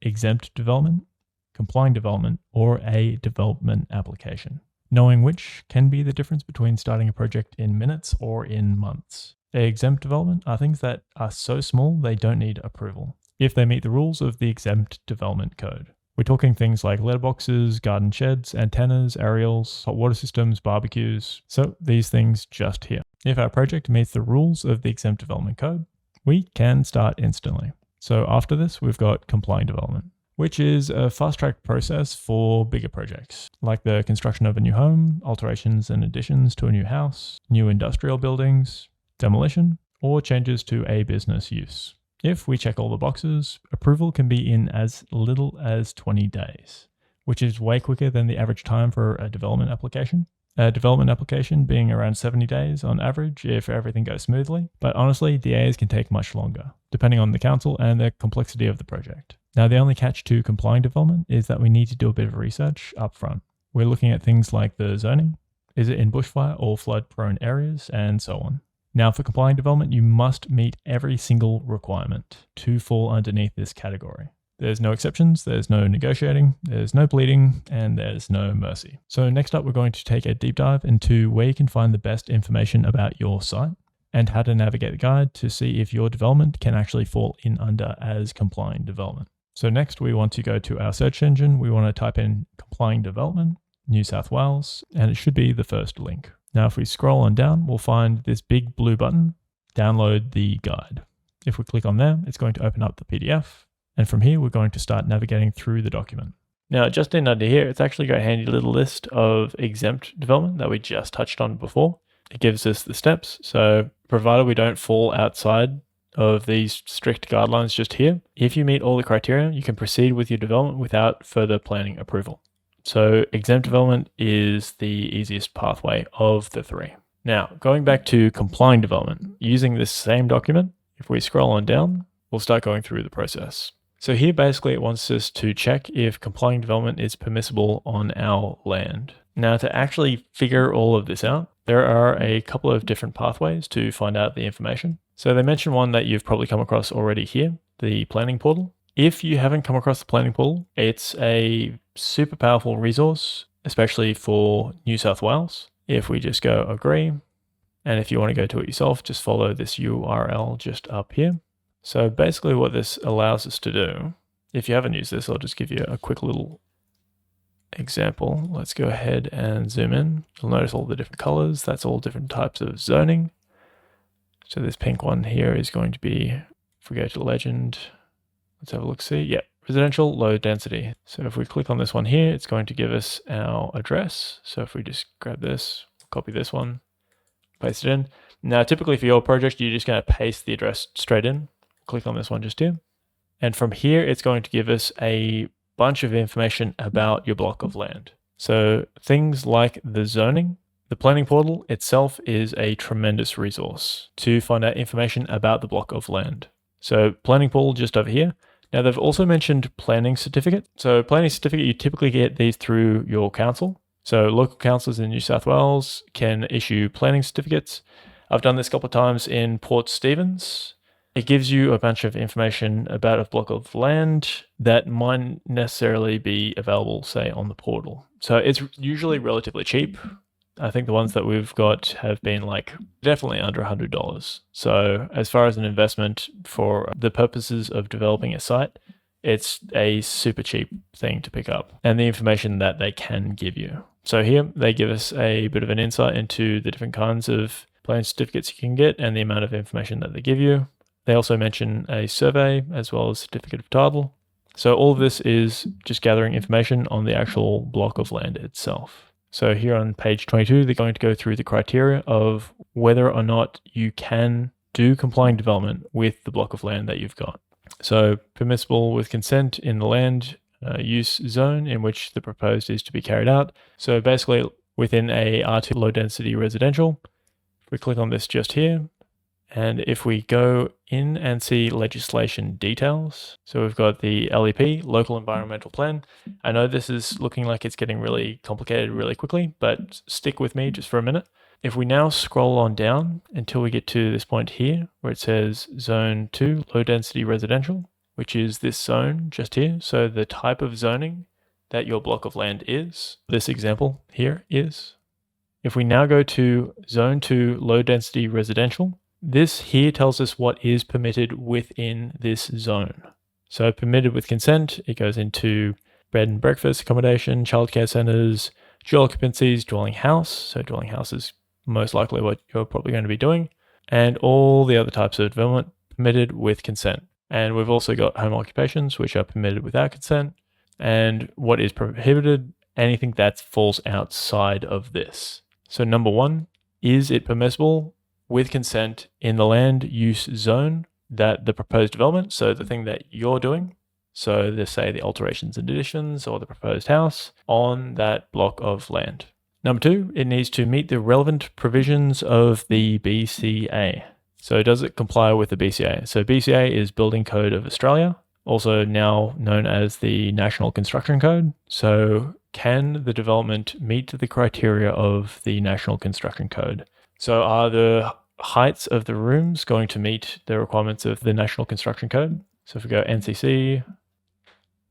exempt development, complying development, or a development application. Knowing which can be the difference between starting a project in minutes or in months. Exempt development are things that are so small they don't need approval, if they meet the rules of the exempt development code. We're talking things like letterboxes, garden sheds, antennas, aerials, hot water systems, barbecues. So these things just here. If our project meets the rules of the exempt development code, we can start instantly. So after this, we've got complying development, which is a fast-track process for bigger projects, like the construction of a new home, alterations and additions to a new house, new industrial buildings, demolition, or changes to a business use. If we check all the boxes, approval can be in as little as 20 days, which is way quicker than the average time for a development application. A development application being around 70 days on average if everything goes smoothly, but honestly, DAs can take much longer, depending on the council and the complexity of the project. Now, the only catch to complying development is that we need to do a bit of research up front. We're looking at things like the zoning, is it in bushfire or flood-prone areas, and so on. Now, for complying development, you must meet every single requirement to fall underneath this category. There's no exceptions, there's no negotiating, there's no pleading, and there's no mercy. So next up, we're going to take a deep dive into where you can find the best information about your site and how to navigate the guide to see if your development can actually fall in under as complying development. So next, we want to go to our search engine. We want to type in complying development, New South Wales, and it should be the first link. Now, if we scroll on down, we'll find this big blue button, download the guide. If we click on there, it's going to open up the PDF. And from here, we're going to start navigating through the document. Now, just in under here, it's actually got a handy little list of exempt development that we just touched on before. It gives us the steps. So provided we don't fall outside of these strict guidelines just here, if you meet all the criteria, you can proceed with your development without further planning approval. So exempt development is the easiest pathway of the three. Now, going back to complying development, using this same document, if we scroll on down, we'll start going through the process. So here, basically, it wants us to check if complying development is permissible on our land. Now, to actually figure all of this out, there are a couple of different pathways to find out the information. So they mentioned one that you've probably come across already here, the planning portal. If you haven't come across the planning portal, it's a super powerful resource, especially for New South Wales. If we just go agree, and if you want to go to it yourself, just follow this URL just up here. So basically what this allows us to do, if you haven't used this, I'll just give you a quick little example. Let's go ahead and zoom in. You'll notice all the different colors. That's all different types of zoning. So this pink one here is going to be, if we go to legend, let's have a look, see, yeah, residential low density. So if we click on this one here, it's going to give us our address. So if we just grab this, copy this one, paste it in. Now, typically for your project, you're just going to paste the address straight in. Click on this one just here. And from here, it's going to give us a bunch of information about your block of land. So things like the zoning, the planning portal itself is a tremendous resource to find out information about the block of land. So planning portal just over here. Now they've also mentioned planning certificate. So planning certificate, you typically get these through your council. So local councils in New South Wales can issue planning certificates. I've done this a couple of times in Port Stephens. It gives you a bunch of information about a block of land that might necessarily be available, say, on the portal. So it's usually relatively cheap. I think the ones that we've got have been like definitely under $100. So as far as an investment for the purposes of developing a site, it's a super cheap thing to pick up and the information that they can give you. So here they give us a bit of an insight into the different kinds of planning certificates you can get and the amount of information that they give you. They also mention a survey as well as certificate of title. So all of this is just gathering information on the actual block of land itself. So here on page 22, they're going to go through the criteria of whether or not you can do complying development with the block of land that you've got. So permissible with consent in the land use zone in which the proposed is to be carried out. So basically within a R2 low density residential, if we click on this just here, and if we go in and see legislation details, so we've got the LEP, Local Environmental Plan. I know this is looking like it's getting really complicated really quickly, but stick with me just for a minute. If we now scroll on down until we get to this point here, where it says Zone 2, Low Density Residential, which is this zone just here. So the type of zoning that your block of land is, this example here is. If we now go to Zone 2 Low Density Residential, this here tells us what is permitted within this zone. So permitted with consent, it goes into bed and breakfast accommodation, childcare centers, dual occupancies, dwelling house. So dwelling house is most likely what you're probably going to be doing, and all the other types of development permitted with consent. And we've also got home occupations, which are permitted without consent, and what is prohibited, anything that falls outside of this. So number 1, is it permissible with consent in the land use zone that the proposed development, so the thing that you're doing, so let's say the alterations and additions or the proposed house on that block of land. Number 2, it needs to meet the relevant provisions of the BCA. So does it comply with the BCA? So BCA is Building Code of Australia, also now known as the National Construction Code. So can the development meet the criteria of the National Construction Code? So are the heights of the rooms going to meet the requirements of the National Construction Code? So if we go NCC,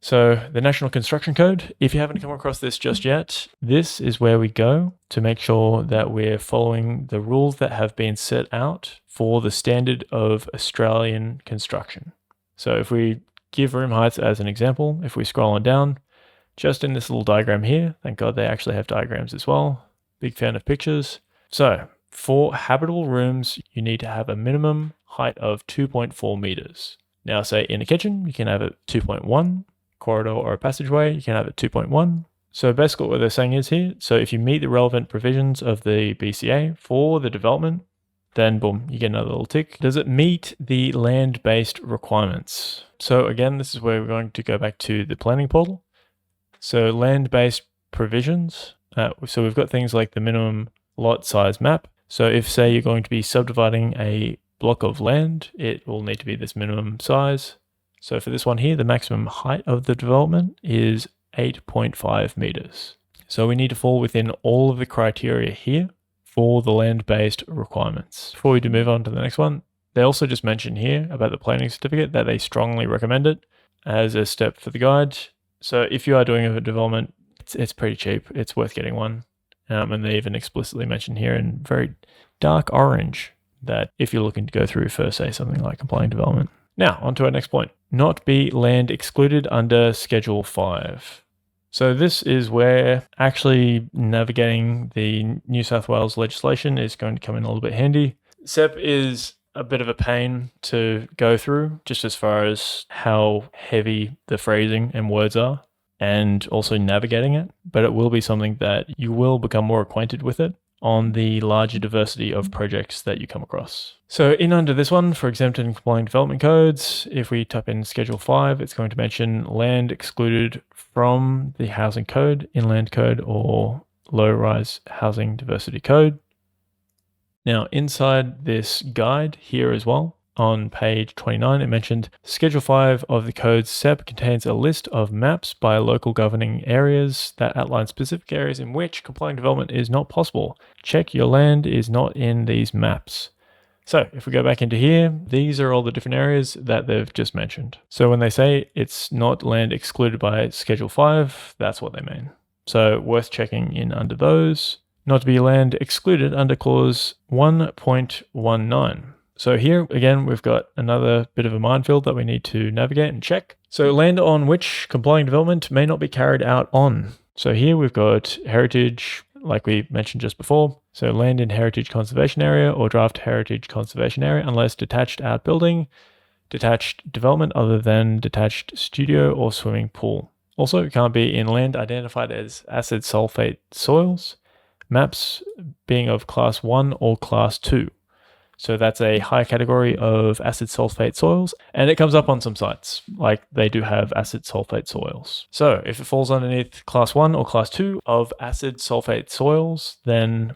so the National Construction Code, if you haven't come across this just yet, this is where we go to make sure that we're following the rules that have been set out for the standard of Australian construction. So if we give room heights as an example, if we scroll on down, just in this little diagram here, thank God they actually have diagrams as well. Big fan of pictures. So for habitable rooms, you need to have a minimum height of 2.4 meters. Now say in a kitchen, you can have it 2.1. Corridor or a passageway, you can have it 2.1. So basically what they're saying is here, so if you meet the relevant provisions of the BCA for the development, then boom, you get another little tick. Does it meet the land-based requirements? So again, this is where we're going to go back to the planning portal. So land-based provisions. So we've got things like the minimum lot size map. So if say you're going to be subdividing a block of land, it will need to be this minimum size. So for this one here, the maximum height of the development is 8.5 meters. So we need to fall within all of the criteria here for the land-based requirements. Before we do move on to the next one, they also just mentioned here about the planning certificate that they strongly recommend it as a step for the guide. So if you are doing a development, it's pretty cheap. It's worth getting one. And they even explicitly mention here in very dark orange that if you're looking to go through for, say, something like complying development. Now, on to our next point. Not be land excluded under Schedule 5. So this is where actually navigating the New South Wales legislation is going to come in a little bit handy. SEP is a bit of a pain to go through, just as far as how heavy the phrasing and words are, and also navigating it. But it will be something that you will become more acquainted with it on the larger diversity of projects that you come across. So in under this one, for exempted and complying development codes, if we type in Schedule 5, it's going to mention land excluded from the housing code, inland code, or low-rise housing diversity code. Now inside this guide here as well, on page 29, it mentioned Schedule 5 of the code's SEP contains a list of maps by local governing areas that outline specific areas in which complying development is not possible. Check your land is not in these maps. So if we go back into here, these are all the different areas that they've just mentioned. So when they say it's not land excluded by Schedule 5, that's what they mean. So worth checking in under those. Not to be land excluded under clause 1.19. So here, again, we've got another bit of a minefield that we need to navigate and check. So land on which complying development may not be carried out on. So here we've got heritage, like we mentioned just before. So land in heritage conservation area or draft heritage conservation area unless detached outbuilding, detached development other than detached studio or swimming pool. Also, it can't be in land identified as acid sulfate soils, maps being of class 1 or class 2. So that's a high category of acid sulfate soils, and it comes up on some sites, like they do have acid sulfate soils. So if it falls underneath class 1 or class 2 of acid sulfate soils, then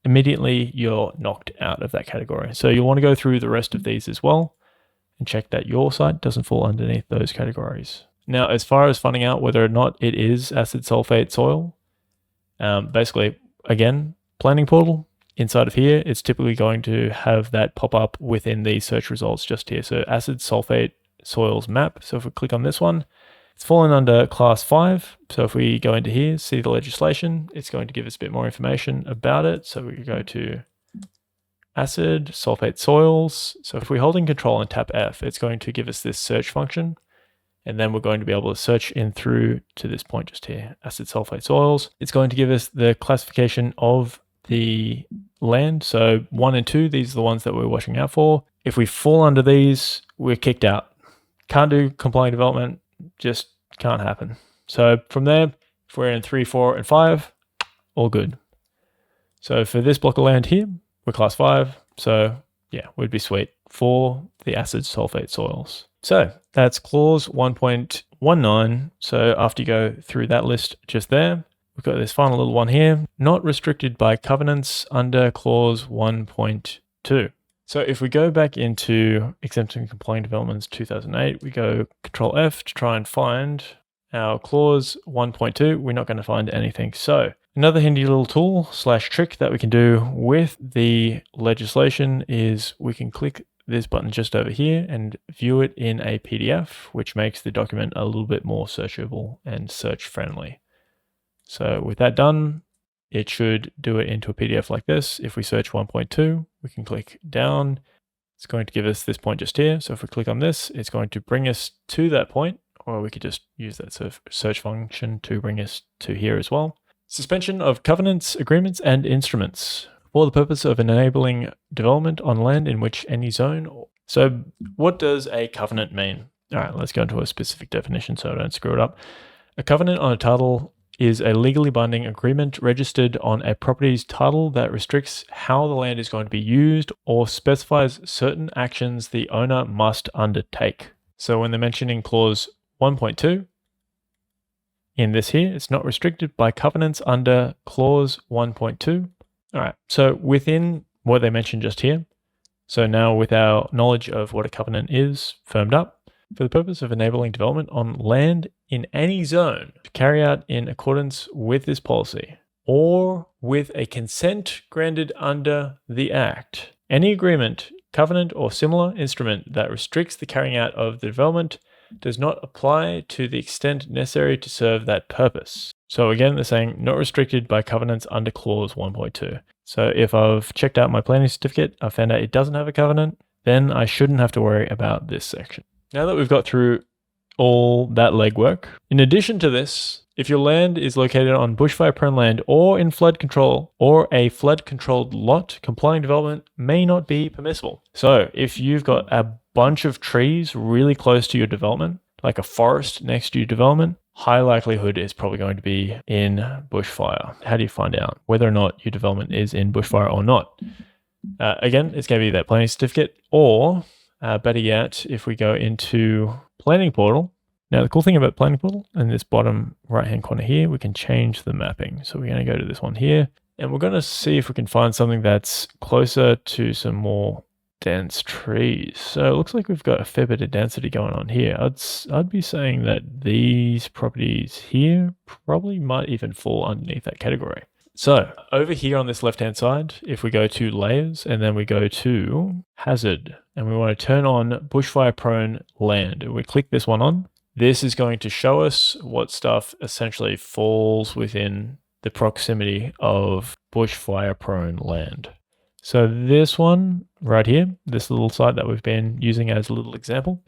immediately you're knocked out of that category. So you'll want to go through the rest of these as well and check that your site doesn't fall underneath those categories. Now, as far as finding out whether or not it is acid sulfate soil, basically, again, planning portal, inside of here, it's typically going to have that pop up within the search results just here. So acid sulfate soils map. So if we click on this one, it's fallen under class 5. So if we go into here, see the legislation, it's going to give us a bit more information about it. So we go to acid, sulfate soils. So if we're holding control and tap F, it's going to give us this search function. And then we're going to be able to search in through to this point just here, acid sulfate soils. It's going to give us the classification of the land. So 1 and 2, these are the ones that we're watching out for. If we fall under these, we're kicked out. Can't do complying development, just can't happen. So from there, if we're in 3, 4, and 5, all good. So for this block of land here, we're class 5. So yeah, we'd be sweet for the acid sulfate soils. So that's clause 1.19. So after you go through that list just there, we've got this final little one here, not restricted by covenants under clause 1.2. So if we go back into exempt and complying developments 2008, we go Control F to try and find our clause 1.2. We're not going to find anything. So another handy little tool / trick that we can do with the legislation is we can click this button just over here and view it in a PDF, which makes the document a little bit more searchable and search friendly. So with that done, it should do it into a PDF like this. If we search 1.2, we can click down. It's going to give us this point just here. So if we click on this, it's going to bring us to that point, or we could just use that search function to bring us to here as well. Suspension of covenants, agreements, and instruments for the purpose of enabling development on land in which any zone. So what does a covenant mean? All right, let's go into a specific definition so I don't screw it up. A covenant on a title is a legally binding agreement registered on a property's title that restricts how the land is going to be used or specifies certain actions the owner must undertake. So when they're mentioning clause 1.2, in this here, it's not restricted by covenants under clause 1.2. All right, so within what they mentioned just here, so now with our knowledge of what a covenant is firmed up, for the purpose of enabling development on land in any zone to carry out in accordance with this policy, or with a consent granted under the Act, any agreement, covenant, or similar instrument that restricts the carrying out of the development does not apply to the extent necessary to serve that purpose. So again, they're saying not restricted by covenants under clause 1.2. So if I've checked out my planning certificate, I found out it doesn't have a covenant, then I shouldn't have to worry about this section. Now that we've got through all that legwork, in addition to this, if your land is located on bushfire-prone land or in flood control or a flood-controlled lot, complying development may not be permissible. So if you've got a bunch of trees really close to your development, like a forest next to your development, high likelihood is probably going to be in bushfire. How do you find out whether or not your development is in bushfire or not? Again, it's going to be that planning certificate, or better yet, if we go into Planning Portal. Now, the cool thing about Planning Portal, in this bottom right-hand corner here, we can change the mapping. So we're going to go to this one here, and we're going to see if we can find something that's closer to some more dense trees. So it looks like we've got a fair bit of density going on here. I'd be saying that these properties here probably might even fall underneath that category. So over here on this left-hand side, if we go to layers and then we go to hazard and we want to turn on bushfire prone land, and we click this one on, this is going to show us what stuff essentially falls within the proximity of bushfire prone land. So this one right here, this little site that we've been using as a little example,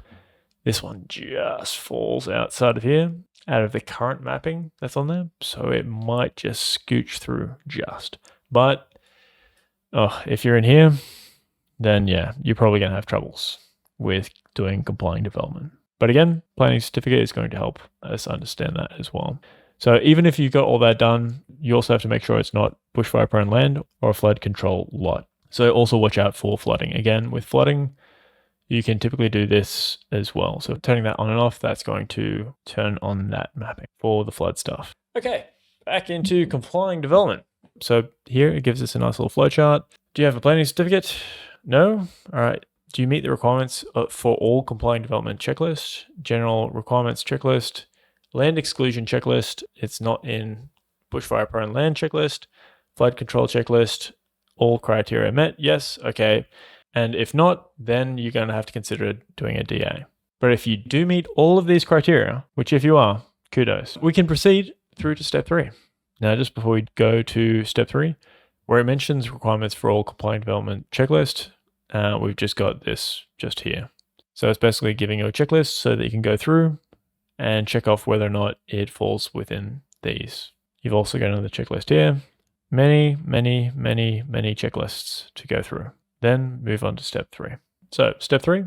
this one just falls outside of here, out of the current mapping that's on there. So it might just scooch through just. But if you're in here, then yeah, you're probably going to have troubles with doing complying development. But again, planning certificate is going to help us understand that as well. So even if you've got all that done, you also have to make sure it's not bushfire prone land or a flood control lot. So also watch out for flooding. Again, with flooding, you can typically do this as well. So turning that on and off, that's going to turn on that mapping for the flood stuff. Okay, back into complying development. So here it gives us a nice little flowchart. Do you have a planning certificate? No? All right. Do you meet the requirements for all complying development checklist? General requirements checklist, land exclusion checklist. It's not in bushfire prone land checklist, flood control checklist, all criteria met. Yes. Okay. And if not, then you're going to have to consider doing a DA. But if you do meet all of these criteria, which if you are, kudos, we can proceed through to step 3. Now, just before we go to step 3, where it mentions requirements for all compliant development checklist, we've just got this just here. So it's basically giving you a checklist so that you can go through and check off whether or not it falls within these. You've also got another checklist here. Many checklists to go through. Then move on to step 3. So step 3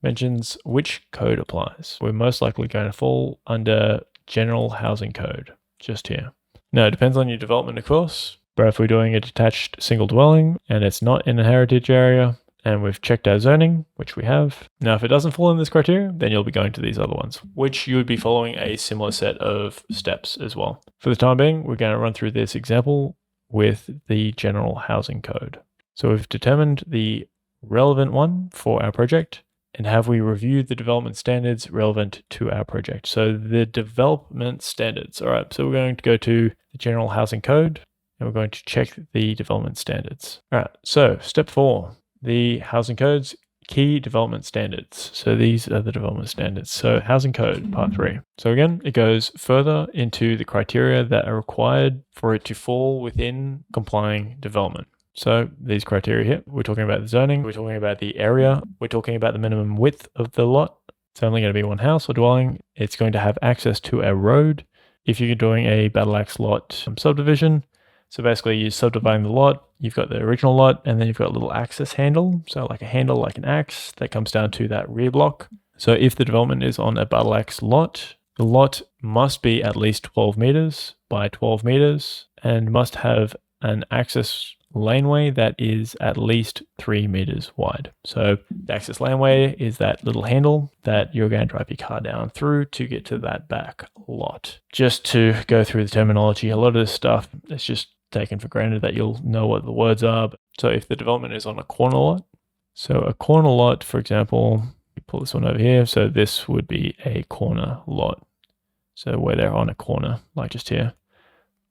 mentions which code applies. We're most likely going to fall under general housing code, just here. Now, it depends on your development, of course, but if we're doing a detached single dwelling and it's not in a heritage area and we've checked our zoning, which we have. Now, if it doesn't fall in this criteria, then you'll be going to these other ones, which you would be following a similar set of steps as well. For the time being, we're going to run through this example with the general housing code. So we've determined the relevant one for our project. And have we reviewed the development standards relevant to our project? So the development standards. All right, so we're going to go to the general housing code and we're going to check the development standards. All right, so step 4, the housing codes, key development standards. So these are the development standards. So housing code, part 3. So again, it goes further into the criteria that are required for it to fall within complying development. So these criteria here, we're talking about the zoning, we're talking about the area, we're talking about the minimum width of the lot. It's only going to be one house or dwelling. It's going to have access to a road. If you're doing a battle axe lot subdivision, so basically you're subdividing the lot, you've got the original lot, and then you've got a little access handle. So like a handle, like an axe that comes down to that rear block. So if the development is on a battle axe lot, the lot must be at least 12 meters by 12 meters and must have an access laneway that is at least 3 meters wide. So the access laneway is that little handle that you're going to drive your car down through to get to that back lot. Just to go through the terminology, a lot of this stuff is just taken for granted that you'll know what the words are. So if the development is on a corner lot, so a corner lot, for example, you pull this one over here. So this would be a corner lot. So where they're on a corner, like just here.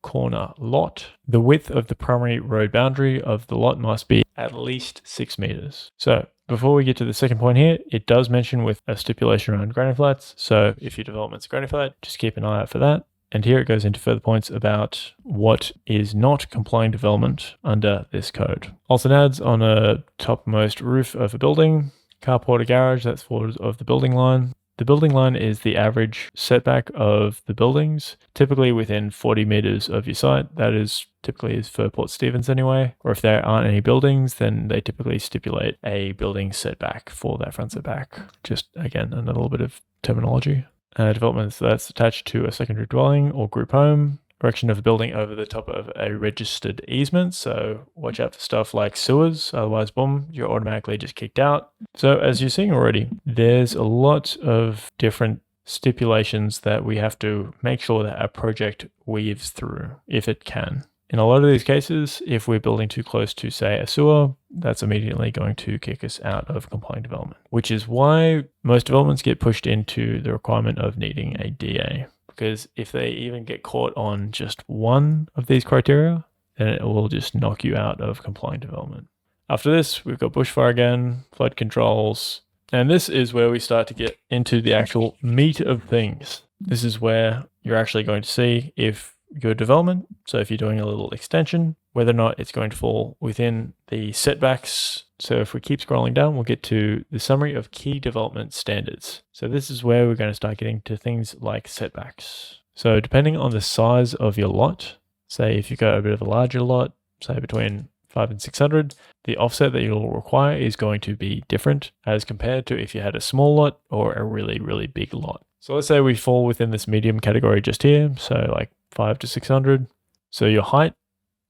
Corner lot. The width of the primary road boundary of the lot must be at least 6 meters. So before we get to the second point here, it does mention with a stipulation around granny flats. So if your development's a granny flat, just keep an eye out for that. And here it goes into further points about what is not complying development under this code. Also adds on a topmost roof of a building, carport or garage that's forward of the building line. The building line is the average setback of the buildings, typically within 40 meters of your site. That is typically is for Port Stephens anyway. Or if there aren't any buildings, then they typically stipulate a building setback for that front setback. Just again, another little bit of terminology. Developments that's attached to a secondary dwelling or group home. Erection of a building over the top of a registered easement. So watch out for stuff like sewers. Otherwise, boom, you're automatically just kicked out. So as you're seeing already, there's a lot of different stipulations that we have to make sure that our project weaves through, if it can. In a lot of these cases, if we're building too close to, say, a sewer, that's immediately going to kick us out of compliant development, which is why most developments get pushed into the requirement of needing a DA. Because if they even get caught on just one of these criteria, then it will just knock you out of compliant development. After this, we've got bushfire again, flood controls, and this is where we start to get into the actual meat of things. This is where you're actually going to see if your development, so if you're doing a little extension, whether or not it's going to fall within the setbacks. So if we keep scrolling down, we'll get to the summary of key development standards. So this is where we're going to start getting to things like setbacks. So depending on the size of your lot, say if you've got a bit of a larger lot, say between 500 and 600, the offset that you'll require is going to be different as compared to if you had a small lot or a really, really big lot. So let's say we fall within this medium category just here, so like 5 to 600. So your height,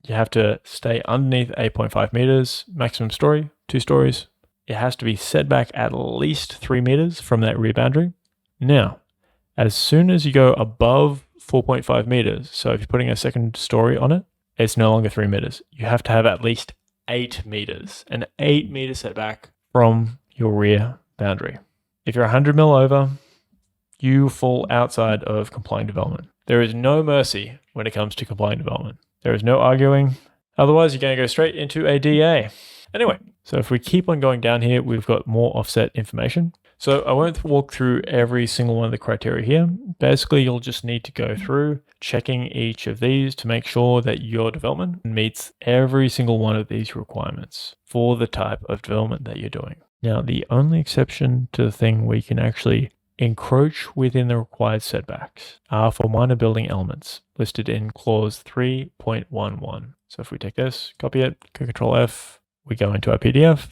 you have to stay underneath 8.5 meters, maximum story, 2 stories. It has to be set back at least 3 meters from that rear boundary. Now, as soon as you go above 4.5 meters, so if you're putting a second story on it, it's no longer 3 meters. You have to have at least 8 meters, an 8 meter setback from your rear boundary. If you're 100 mil over, you fall outside of compliant development. There is no mercy when it comes to compliant development. There is no arguing. Otherwise, you're going to go straight into a DA. Anyway, so if we keep on going down here, we've got more offset information. So I won't walk through every single one of the criteria here. Basically, you'll just need to go through checking each of these to make sure that your development meets every single one of these requirements for the type of development that you're doing. Now, the only exception to the thing where you can actually encroach within the required setbacks are for minor building elements listed in clause 3.11. So if we take this, copy it, go Control F, we go into our PDF,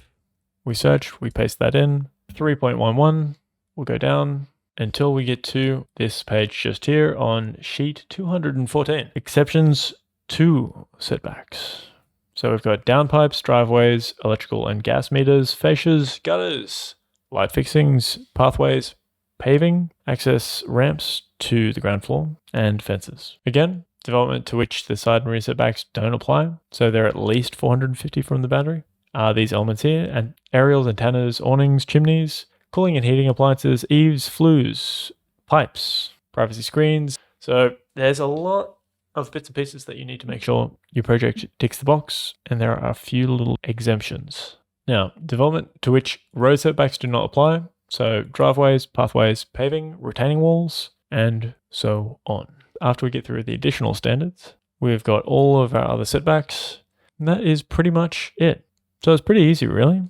we search, we paste that in, 3.11, we'll go down until we get to this page just here on sheet 214. Exceptions to setbacks. So we've got downpipes, driveways, electrical and gas meters, fascias, gutters, light fixings, pathways, paving, access ramps to the ground floor, and fences. Again, development to which the side and rear setbacks don't apply, so they're at least 450 from the boundary, are these elements here, and aerials, antennas, awnings, chimneys, cooling and heating appliances, eaves, flues, pipes, privacy screens. So there's a lot of bits and pieces that you need to make sure your project ticks the box, and there are a few little exemptions. Now, development to which road setbacks do not apply, so driveways, pathways, paving, retaining walls, and so on. After we get through the additional standards, we've got all of our other setbacks, and that is pretty much it. So it's pretty easy, really.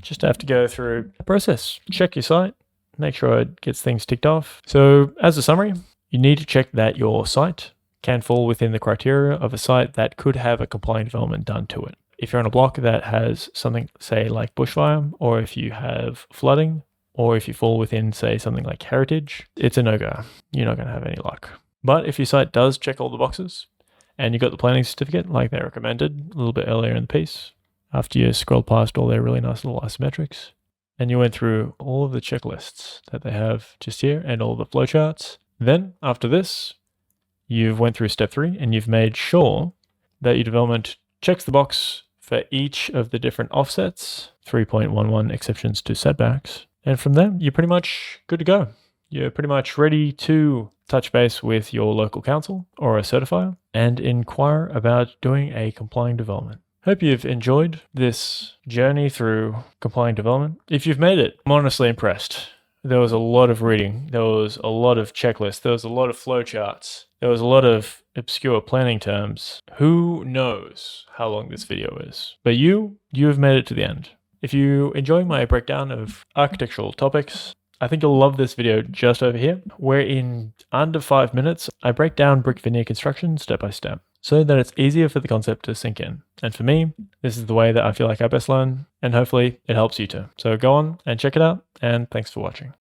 Just have to go through the process, check your site, make sure it gets things ticked off. So as a summary, you need to check that your site can fall within the criteria of a site that could have a compliant development done to it. If you're on a block that has something, say, like bushfire, or if you have flooding, or if you fall within, say, something like heritage, it's a no-go. You're not going to have any luck. But if your site does check all the boxes, and you got the planning certificate like they recommended a little bit earlier in the piece, after you scrolled past all their really nice little isometrics, and you went through all of the checklists that they have just here and all the flowcharts, then after this, you've went through step 3 and you've made sure that your development checks the box for each of the different offsets, 3.11 exceptions to setbacks. And from there, you're pretty much good to go. You're pretty much ready to touch base with your local council or a certifier and inquire about doing a complying development. Hope you've enjoyed this journey through complying development. If you've made it, I'm honestly impressed. There was a lot of reading. There was a lot of checklists. There was a lot of flowcharts. There was a lot of obscure planning terms. Who knows how long this video is? But you have made it to the end. If you enjoy my breakdown of architectural topics, I think you'll love this video just over here, where in under 5 minutes, I break down brick veneer construction step by step, so that it's easier for the concept to sink in. And for me, this is the way that I feel like I best learn, and hopefully it helps you too. So go on and check it out, and thanks for watching.